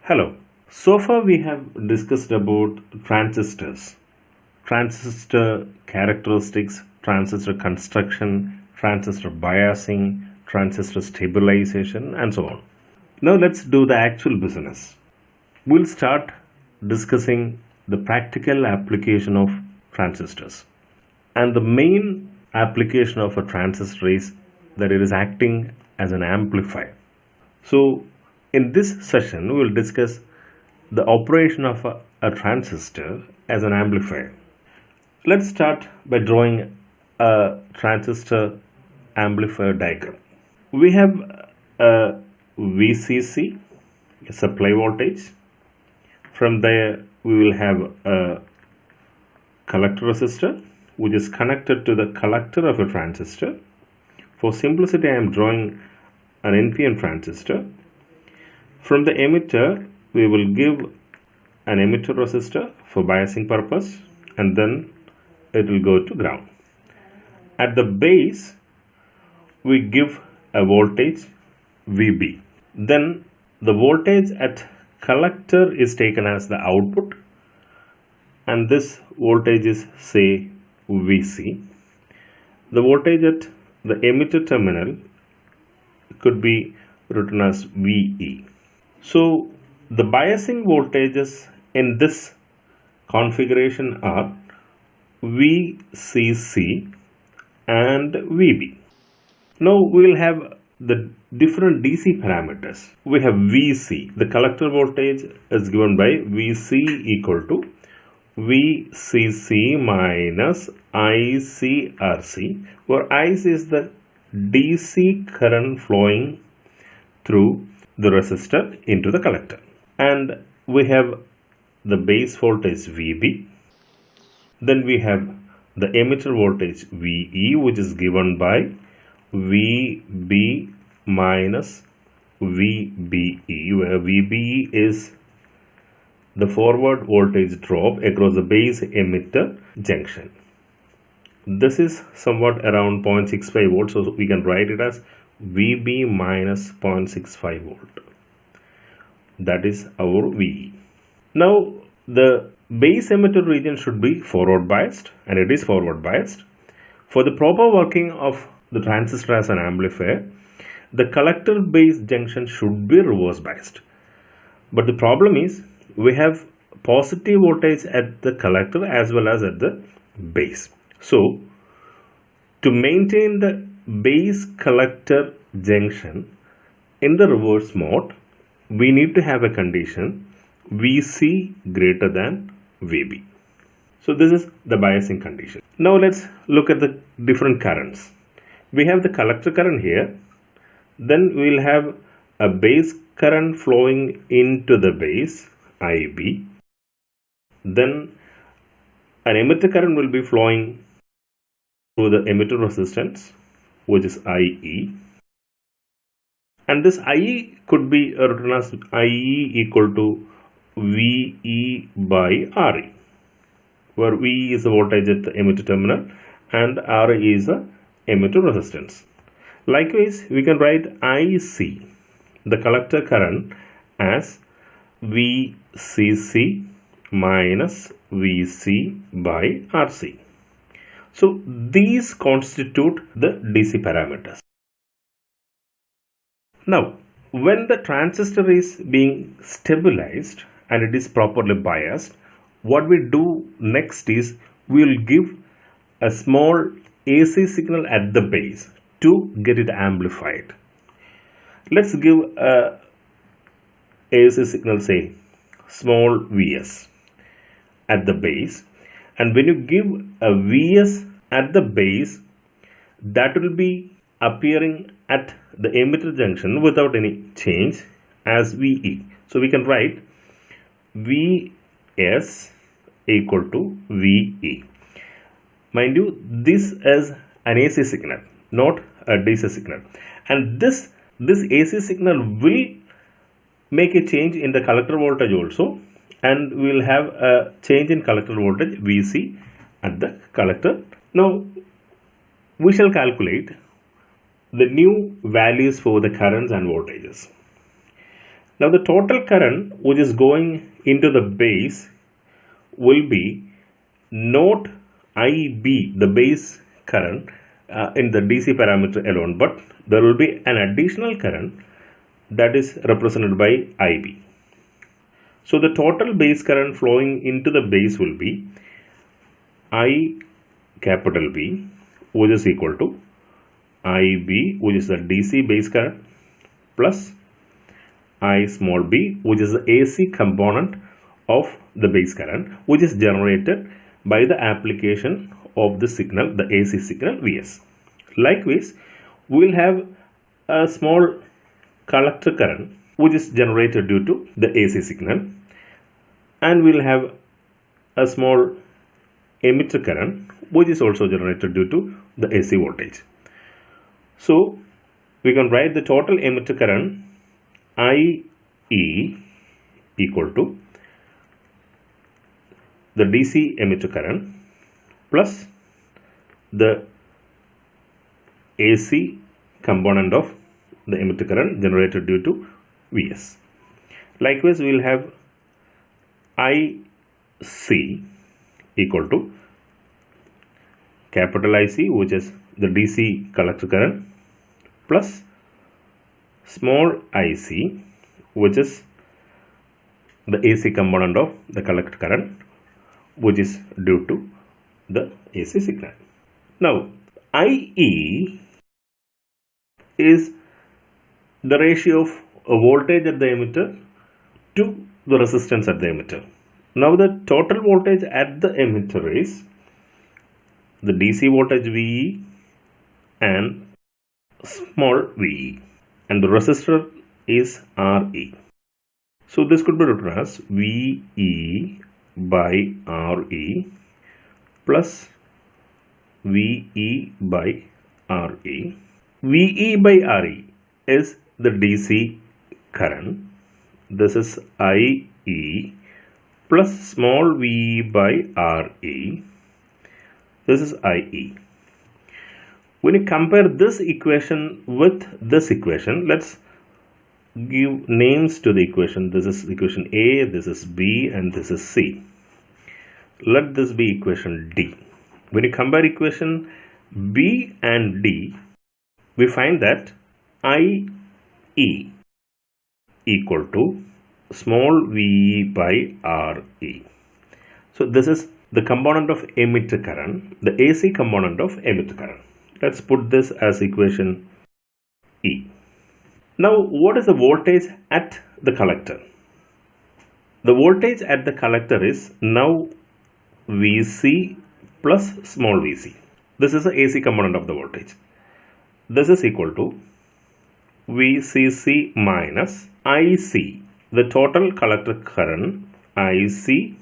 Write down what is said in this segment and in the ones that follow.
Hello. So far we have discussed about transistors, transistor characteristics, transistor construction, transistor biasing, transistor stabilization, and so on. Now let's do the actual business. We'll start discussing the practical application of transistors. And the main application of a transistor is that it is acting as an amplifier. So in this session, we will discuss the operation of a transistor as an amplifier. Let's start by drawing a transistor amplifier diagram. We have a VCC, a supply voltage. From there, we will have a collector resistor, which is connected to the collector of a transistor. For simplicity, I am drawing an NPN transistor. From the emitter, we will give an emitter resistor for biasing purpose, and then it will go to ground. At the base, we give a voltage VB. Then the voltage at collector is taken as the output, and this voltage is, say, VC. The voltage at the emitter terminal could be written as VE. So the biasing voltages in this configuration are VCC and VB. Now we will have the different DC parameters. We have VC. The collector voltage is given by VC equal to VCC minus ICRC, where IC is the DC current flowing through the resistor into the collector. And we have the base voltage VB. Then we have the emitter voltage VE, which is given by VB minus VBE, where VBE is the forward voltage drop across the base emitter junction. This is somewhat around 0.65 volts, so we can write it as VB minus 0.65 volt. That is our VE. Now the base emitter region should be forward biased, and it is forward biased. For the proper working of the transistor as an amplifier, the collector base junction should be reverse biased. But the problem is we have positive voltage at the collector as well as at the base. So to maintain the base collector junction in the reverse mode, we need to have a condition VC greater than VB. So this is the biasing condition. Now let's look at the different currents. We have the collector current here. Then we will have a base current flowing into the base, IB. Then an emitter current will be flowing through the emitter resistance, which is IE. And this IE could be written as IE equal to VE by RE, where VE is the voltage at the emitter terminal and RE is the emitter resistance. Likewise, we can write IC, the collector current, as VCC minus VC by RC. So these constitute the DC parameters. Now, when the transistor is being stabilized and it is properly biased, what we do next is we will give a small AC signal at the base to get it amplified. Let's give a AC signal, say small Vs at the base, and when you give a Vs at the base, that will be appearing at the emitter junction without any change as VE. So we can write Vs equal to VE. Mind you, this is an AC signal, not a DC signal, and this AC signal will make a change in the collector voltage also, and we will have a change in collector voltage VC at the collector. Now we shall calculate the new values for the currents and voltages. Now the total current which is going into the base will be not IB, the base current in the DC parameter alone, but there will be an additional current that is represented by IB. So the total base current flowing into the base will be I capital B, which is equal to IB, which is the DC base current, plus I small b, which is the AC component of the base current, which is generated by the application of the signal, the AC signal Vs. Likewise, we will have a small collector current which is generated due to the AC signal, and we will have a small emitter current which is also generated due to the AC voltage. So we can write the total emitter current IE equal to the DC emitter current plus the AC component of the emitter current generated due to Vs. Likewise, we will have IC equal to capital IC, which is the DC collector current, plus small ic, which is the AC component of the collector current, which is due to the AC signal. Now, IE is the ratio of a voltage at the emitter to the resistance at the emitter. Now, the total voltage at the emitter is the DC voltage VE and small VE, and the resistor is RE. So this could be written as VE by RE plus VE by RE. VE by RE is the DC current. This is IE plus small VE by RE. This is IE. When you compare this equation with this equation, let's give names to the equation. This is equation A, this is B, and this is C. Let this be equation D. When you compare equation B and D, we find that IE equal to small v by RE. So this is the component of emitter current, the AC component of emitter current. Let's put this as equation E. Now, what is the voltage at the collector? The voltage at the collector is now Vc plus small vc. This is the AC component of the voltage. This is equal to VCC minus IC, the total collector current, IC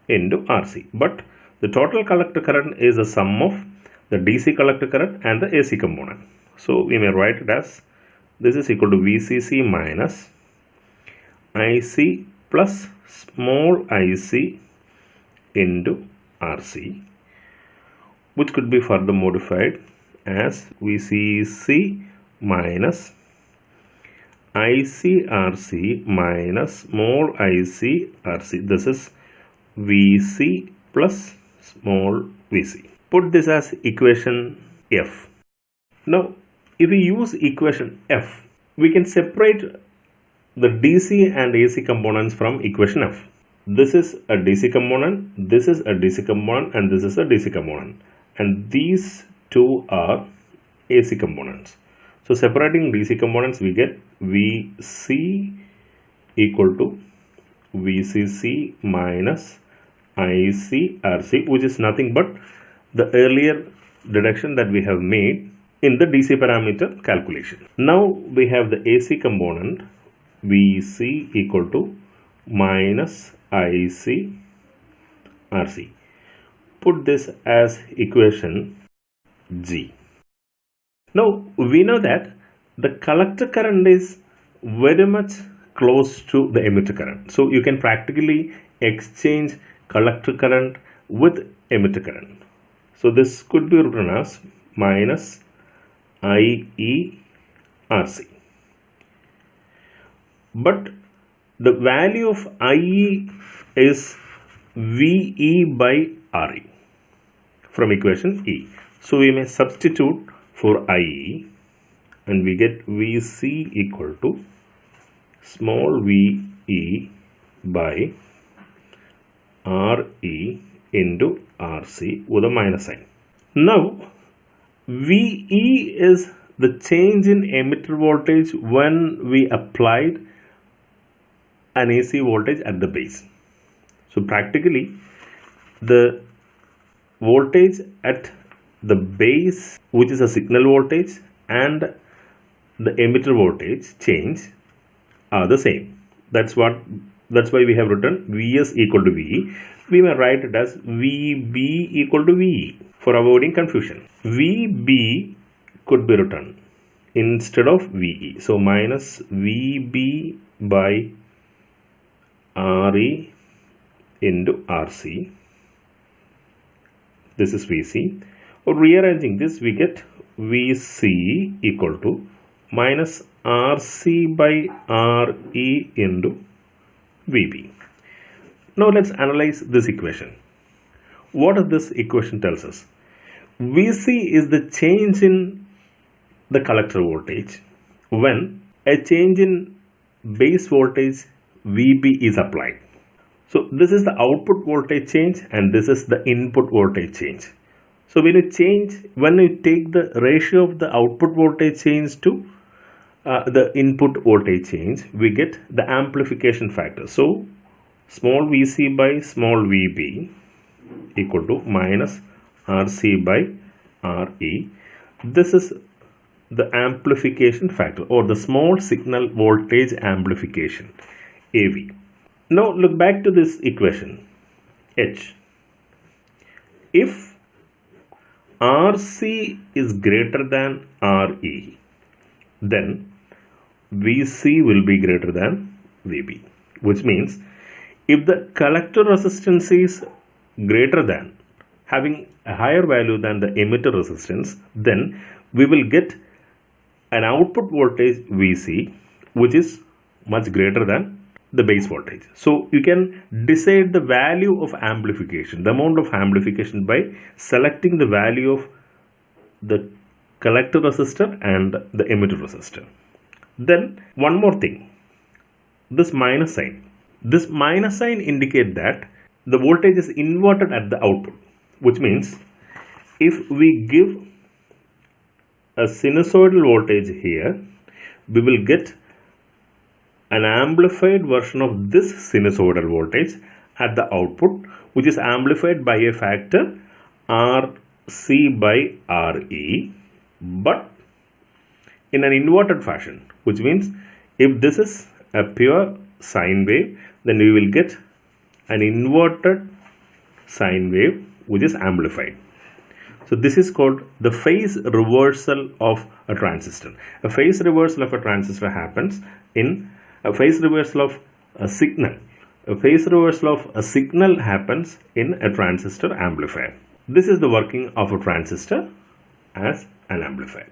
into RC. But the total collector current is the sum of the DC collector current and the AC component. So we may write it as this is equal to VCC minus IC plus small ic into RC, which could be further modified as VCC minus ICRC minus small ICRC. This is VC plus small vc. Put this as equation F. Now, if we use equation F, we can separate the DC and AC components from equation F. This is a DC component, this is a DC component, and this is a DC component. And these two are AC components. So separating DC components, we get VC equal to VCC minus ICRC, which is nothing but the earlier deduction that we have made in the DC parameter calculation. Now we have the AC component VC equal to minus ICRC. Put this as equation G. Now we know that the collector current is very much close to the emitter current. So you can practically exchange collector current with emitter current. So this could be written as minus IERC. but the value of IE is VE by RE from equation E. So we may substitute for IE and we get VC equal to small VE by RE into RC with a minus sign. Now VE is the change in emitter voltage when we applied an AC voltage at the base. So practically the voltage at the base, which is a signal voltage, and the emitter voltage change are the same. That's why we have written Vs equal to VE. We may write it as VB equal to VE for avoiding confusion. VB could be written instead of VE. So minus VB by RE into RC. This is VC. Or rearranging this, we get VC equal to minus RC by RE into VB. Now let's analyze this equation. What does this equation tells us? VC is the change in the collector voltage when a change in base voltage VB is applied. So this is the output voltage change and this is the input voltage change. So when you take the ratio of the output voltage change to the input voltage change, we get the amplification factor. So small VC by small VB equal to minus RC by RE. This is the amplification factor or the small signal voltage amplification, AV. Now look back to this equation H. If RC is greater than RE, then VC will be greater than VB, which means if the collector resistance is greater than, having a higher value than the emitter resistance, then we will get an output voltage VC which is much greater than the base voltage. So you can decide the value of amplification, the amount of amplification, by selecting the value of the collector resistor and the emitter resistor. Then one more thing, this minus sign. This minus sign indicates that the voltage is inverted at the output, which means if we give a sinusoidal voltage here, we will get an amplified version of this sinusoidal voltage at the output, which is amplified by a factor RC by RE, but in an inverted fashion, which means if this is a pure sine wave, then we will get an inverted sine wave which is amplified. So this is called the phase reversal of a transistor. A phase reversal of a transistor happens in a phase reversal of a signal. A phase reversal of a signal happens in a transistor amplifier. This is the working of a transistor as an amplifier.